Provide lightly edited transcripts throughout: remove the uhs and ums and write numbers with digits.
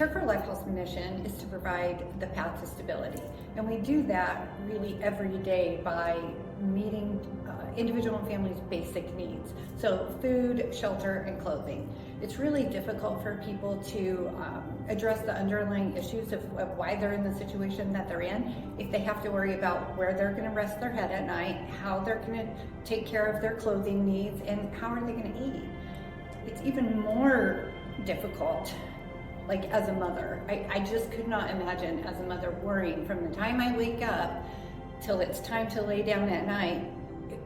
Corps LifeHouse mission is to provide the path to stability. And we do that really every day by meeting individual and families' basic needs. So food, shelter, and clothing. It's really difficult for people to address the underlying issues of why they're in the situation that they're in if they have to worry about where they're going to rest their head at night, how they're going to take care of their clothing needs, and how are they going to eat. It's even more difficult like as a mother. I just could not imagine as a mother worrying from the time I wake up till it's time to lay down at night,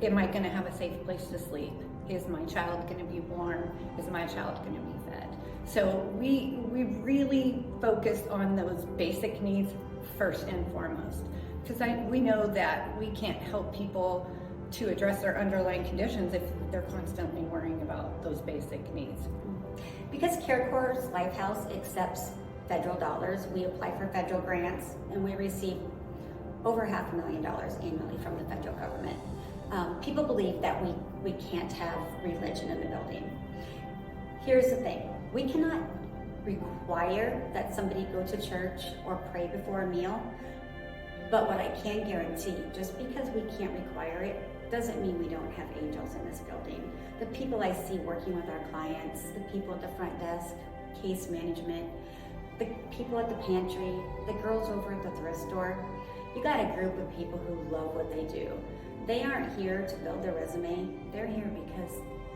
am I going to have a safe place to sleep? Is my child going to be warm? Is my child going to be fed? So we really focus on those basic needs first and foremost, because we know that we can't help people to address their underlying conditions if they're constantly worrying about those basic needs. Because Corps LifeHouse accepts federal dollars, we apply for federal grants and we receive over $500,000 annually from the federal government. People believe that we can't have religion in the building. Here's the thing, we cannot require that somebody go to church or pray before a meal, but what I can guarantee, just because we can't require it, doesn't mean we don't have angels in this building. The people I see working with our clients, the people at the front desk, case management, the people at the pantry, the girls over at the thrift store, you got a group of people who love what they do. They aren't here to build their resume, they're here because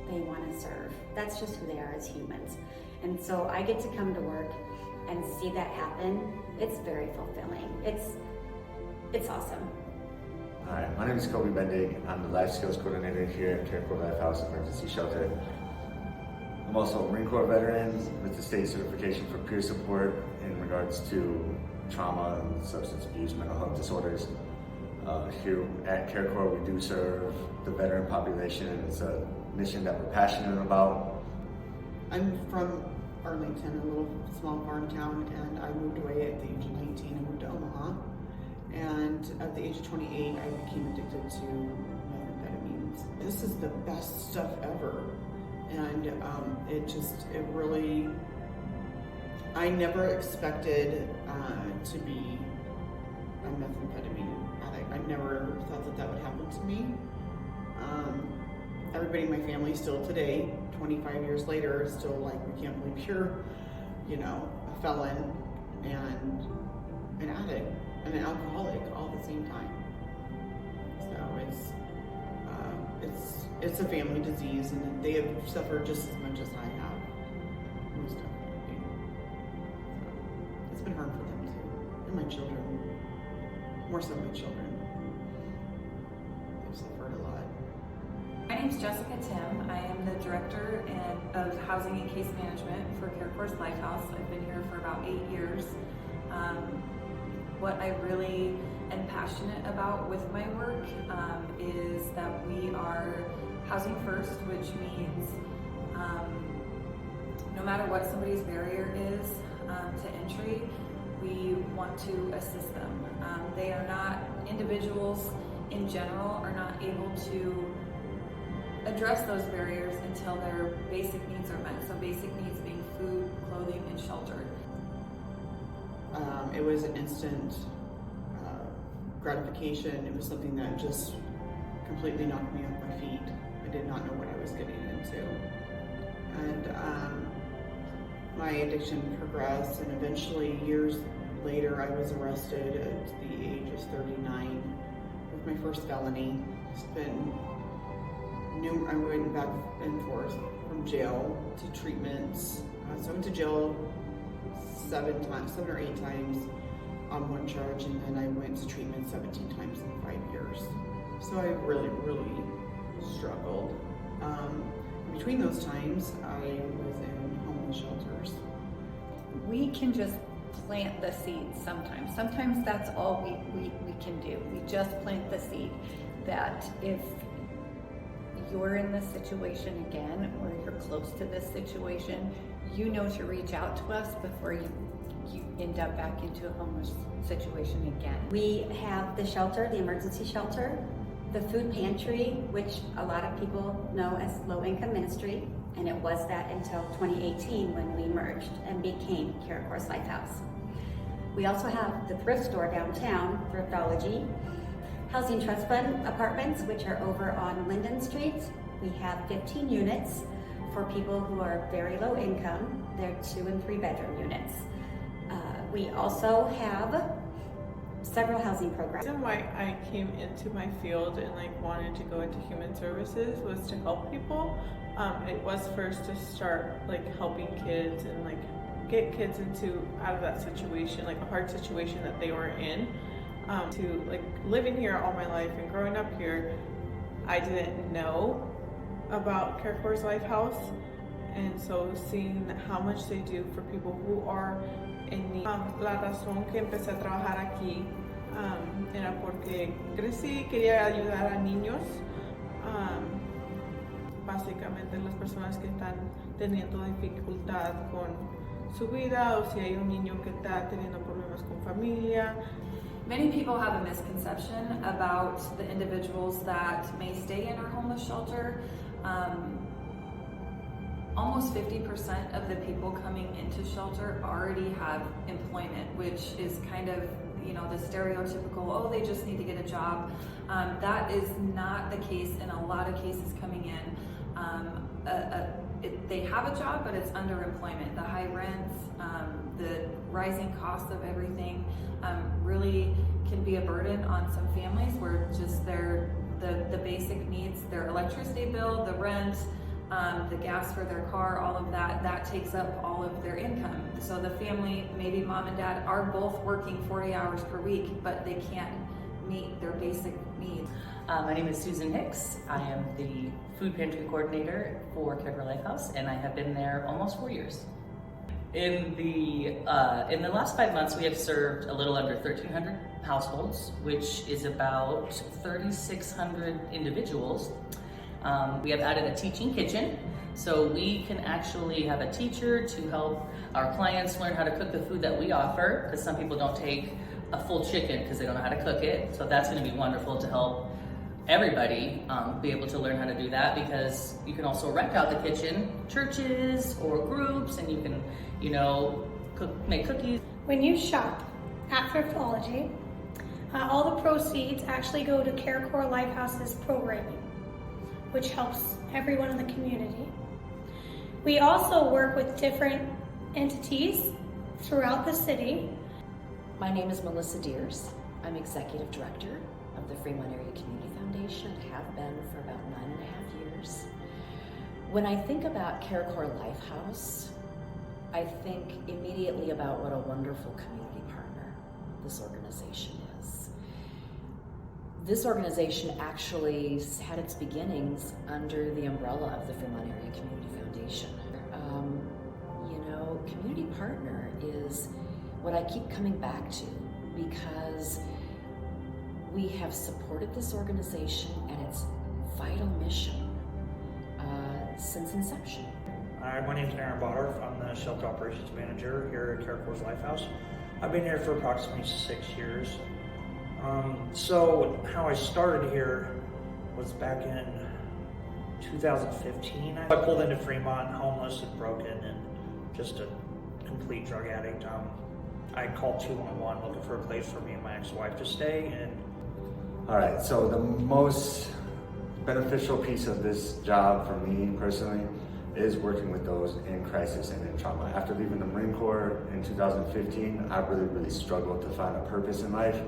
they want to serve. That's just who they are as humans. And so I get to come to work and see that happen. It's very fulfilling. It's awesome. Hi, my name is Kobe Bendig. I'm the Life Skills Coordinator here at Corps LifeHouse Emergency Shelter. I'm also a Marine Corps veteran with the state certification for peer support in regards to trauma and substance abuse, mental health disorders. Here at Corps, we do serve the veteran population, and it's a mission that we're passionate about. I'm from Arlington, a little small farm town, and I moved away at the age of 19 and moved to Omaha. And at the age of 28, I became addicted to methamphetamines. This is the best stuff ever. And it really, I never expected to be a methamphetamine addict. I never thought that would happen to me. Everybody in my family still today, 25 years later, is still like, we can't believe you're, a felon and an addict and an alcoholic all at the same time. So it's a family disease, and they have suffered just as much as I have, most definitely. So it's been hard for them too, and my children, more so my children. They've suffered a lot. My name is Jessica Tim. I am the Director of Housing and Case Management for Corps LifeHouse. I've been here for about 8 years. What I really am passionate about with my work is that we are housing first, which means no matter what somebody's barrier is to entry, we want to assist them. They are not, individuals in general are not able to address those barriers until their basic needs are met. So basic needs being food, clothing, and shelter. It was an instant gratification. It was something that just completely knocked me off my feet. I did not know what I was getting into. And my addiction progressed, and eventually years later I was arrested at the age of 39 with my first felony. I went back and forth from jail to treatments. So I went to jail 7 or 8 times on one charge, and then I went to treatment 17 times in 5 years. So I really, really struggled. Between those times, I was in homeless shelters. We can just plant the seed sometimes. Sometimes that's all we can do. We just plant the seed that if you're in this situation again, or you're close to this situation, you know to reach out to us before you end up back into a homeless situation again. We have the shelter, the emergency shelter, the food pantry, which a lot of people know as low income ministry, and it was that until 2018 when we merged and became Corps LifeHouse. We also have the thrift store downtown, Thriftology, Housing Trust Fund apartments, which are over on Linden Street. We have 15 units for people who are very low income. They're 2 and 3 bedroom units. We also have several housing programs. The reason why I came into my field and wanted to go into human services was to help people. It was first to start helping kids and get kids out of that situation, a hard situation that they were in. To living here all my life and growing up here, I didn't know about Corps LifeHouse, and so seeing how much they do for people who are en need. La razón que empecé a trabajar aquí era porque crecí, quería ayudar a niños, básicamente las personas que están teniendo dificultad con su vida, o si hay un niño que está teniendo problemas con familia. Many people have a misconception about the individuals that may stay in our homeless shelter. Almost 50% of the people coming into shelter already have employment, which is kind of, the stereotypical, oh, they just need to get a job. That is not the case in a lot of cases coming in. They have a job, but it's underemployment. The high rents, the rising cost of everything really can be a burden on some families where just the basic needs, their electricity bill, the rent, the gas for their car, all of that takes up all of their income. So the family, maybe mom and dad, are both working 40 hours per week, but they can't meet their basic needs. My name is Susan Hicks. I am the food pantry coordinator for Corps LifeHouse, and I have been there almost 4 years. In the last 5 months, we have served a little under 1,300 households, which is about 3,600 individuals. We have added a teaching kitchen, so we can actually have a teacher to help our clients learn how to cook the food that we offer, because some people don't take a full chicken because they don't know how to cook it. So that's going to be wonderful to help everybody be able to learn how to do that, because you can also rent out the kitchen, churches or groups, and you can, make cookies. When you shop at Thriftology, all the proceeds actually go to Corps LifeHouse's programming, which helps everyone in the community. We also work with different entities throughout the city. My name is Melissa Deers. I'm Executive Director of the Fremont Area Community Foundation, have been for about 9.5 years. When I think about Corps LifeHouse, I think immediately about what a wonderful community partner this organization is. This organization actually had its beginnings under the umbrella of the Fremont Area Community Foundation. Community partner is what I keep coming back to, because we have supported this organization and its vital mission since inception. Hi, my name is Aaron Botter. I'm the Shelter Operations Manager here at Corps LifeHouse. I've been here for approximately 6 years. So how I started here was back in 2015. I pulled into Fremont homeless and broken and just a complete drug addict. I called 211 looking for a place for me and my ex-wife to stay. And all right, so the most beneficial piece of this job for me personally is working with those in crisis and in trauma. After leaving the Marine Corps in 2015, I really struggled to find a purpose in life.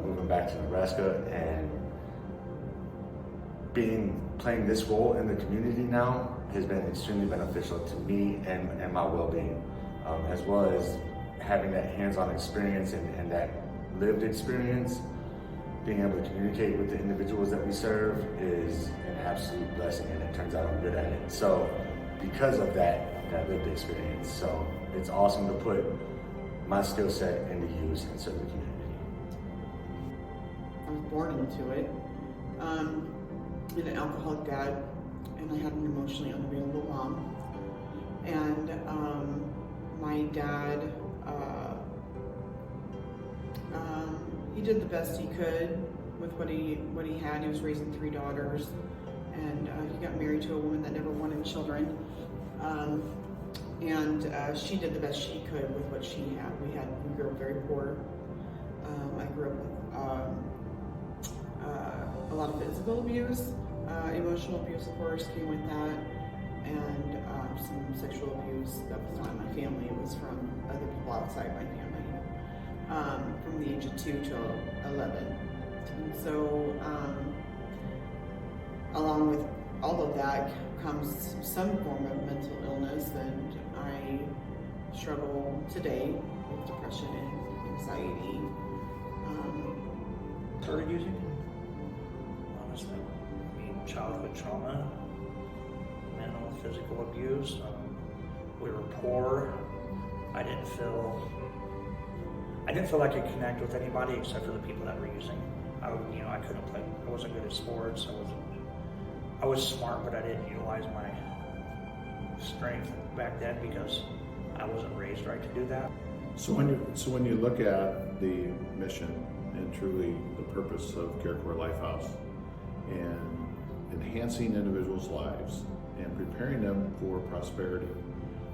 Moving back to Nebraska and playing this role in the community now has been extremely beneficial to me and my well-being, as well as having that hands-on experience and that lived experience. Being able to communicate with the individuals that we serve is an absolute blessing, and it turns out I'm good at it. So because of that lived experience, so it's awesome to put my skill set into use and serve the community. I was born into it. An alcoholic dad, and I had an emotionally unavailable mom. And my dad, he did the best he could with what he had. He was raising 3 daughters, and he got married to a woman that never wanted children. She did the best she could with what she had. We grew up very poor. I grew up with a lot of physical abuse, emotional abuse, of course, came with that, and some sexual abuse that was not in my family. It was from other people outside my family, from the age of 2 to 11. And so, along with all of that comes some form of mental illness, and I struggle today with depression and anxiety. Started using, honestly, I mean, childhood trauma, mental, physical abuse. We were poor. I didn't feel like I could connect with anybody except for the people that were using. I couldn't play. I wasn't good at sports. I was smart, but I didn't utilize my strength back then because I wasn't raised right to do that. So when you look at the mission and truly the purpose of Corps LifeHouse and enhancing individuals' lives and preparing them for prosperity,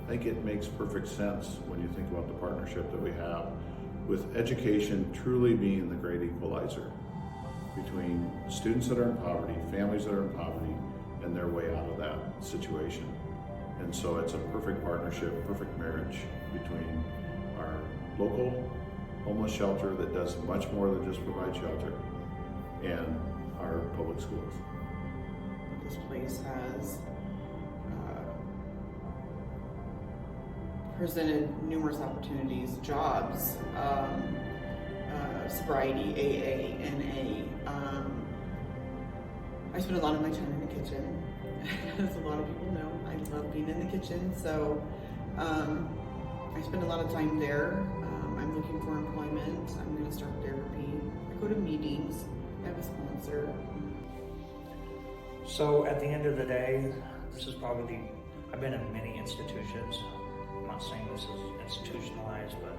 I think it makes perfect sense when you think about the partnership that we have with education truly being the great equalizer between students that are in poverty, families that are in poverty, and their way out of that situation. And so it's a perfect partnership, perfect marriage between our local homeless shelter that does much more than just provide shelter and our public schools. This place has presented numerous opportunities, jobs, sobriety, AA, NA. I spend a lot of my time in the kitchen. As a lot of people know, I love being in the kitchen, so I spend a lot of time there. I'm looking for employment. I'm going to start therapy. I go to meetings. I have a sponsor. So at the end of the day, this is probably I've been in many institutions. I'm not saying this is institutionalized, but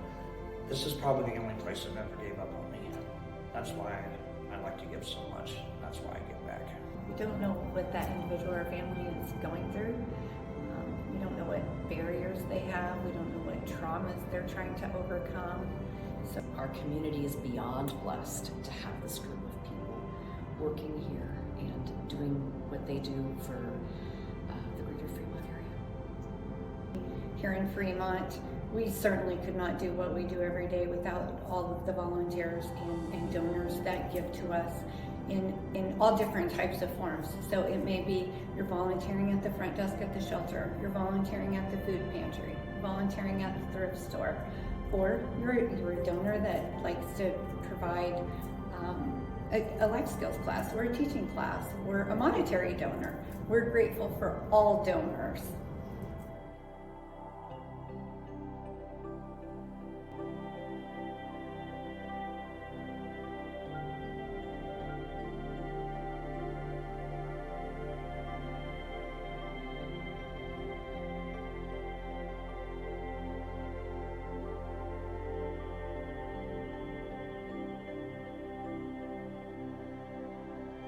this is probably the only place that ever gave up on me. That's why I like to give so much. That's why I give back. We don't know what that individual or family is going through. We don't know what barriers they have. We don't know what traumas they're trying to overcome. So our community is beyond blessed to have this group of people working here and doing what they do for the greater Fremont area. Here in Fremont, we certainly could not do what we do every day without all of the volunteers and donors that give to us in all different types of forms. So it may be you're volunteering at the front desk at the shelter, you're volunteering at the food pantry, volunteering at the thrift store, or you're a donor that likes to provide a life skills class or a teaching class or a monetary donor. We're grateful for all donors.